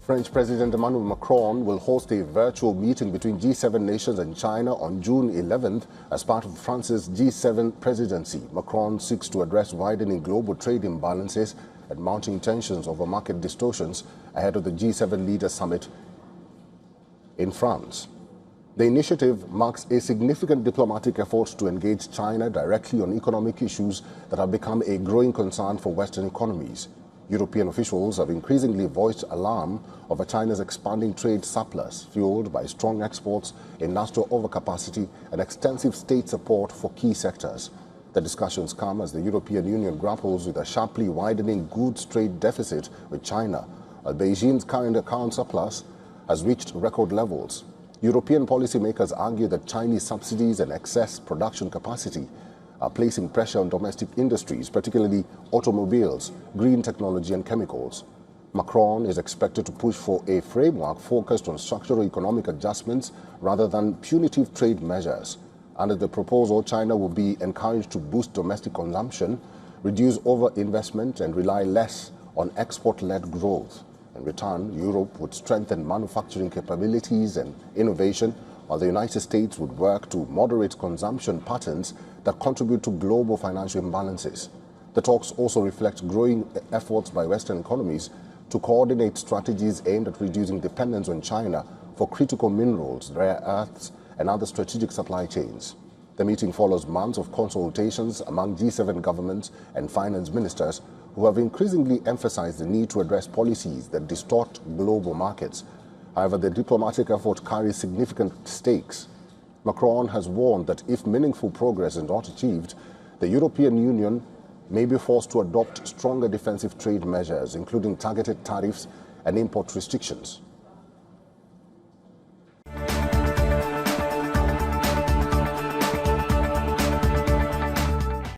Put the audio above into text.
French President Emmanuel Macron will host a virtual meeting between G7 nations and China on June 11th as part of France's G7 presidency. Macron seeks to address widening global trade imbalances and mounting tensions over market distortions ahead of the G7 Leaders Summit in France. The initiative marks a significant diplomatic effort to engage China directly on economic issues that have become a growing concern for Western economies. European officials have increasingly voiced alarm over China's expanding trade surplus, fueled by strong exports, industrial overcapacity, and extensive state support for key sectors. The discussions come as the European Union grapples with a sharply widening goods trade deficit with China, while Beijing's current account surplus has reached record levels. European policymakers argue that Chinese subsidies and excess production capacity are placing pressure on domestic industries, particularly automobiles, green technology and chemicals. Macron is expected to push for a framework focused on structural economic adjustments rather than punitive trade measures. Under the proposal, China will be encouraged to boost domestic consumption, reduce over-investment and rely less on export-led growth. In return, Europe would strengthen manufacturing capabilities and innovation, while the United States would work to moderate consumption patterns that contribute to global financial imbalances. The talks also reflect growing efforts by Western economies to coordinate strategies aimed at reducing dependence on China for critical minerals, rare earths, and other strategic supply chains. The meeting follows months of consultations among G7 governments and finance ministers who have increasingly emphasized the need to address policies that distort global markets. However, the diplomatic effort carries significant stakes. Macron has warned that if meaningful progress is not achieved, the European Union may be forced to adopt stronger defensive trade measures, including targeted tariffs and import restrictions.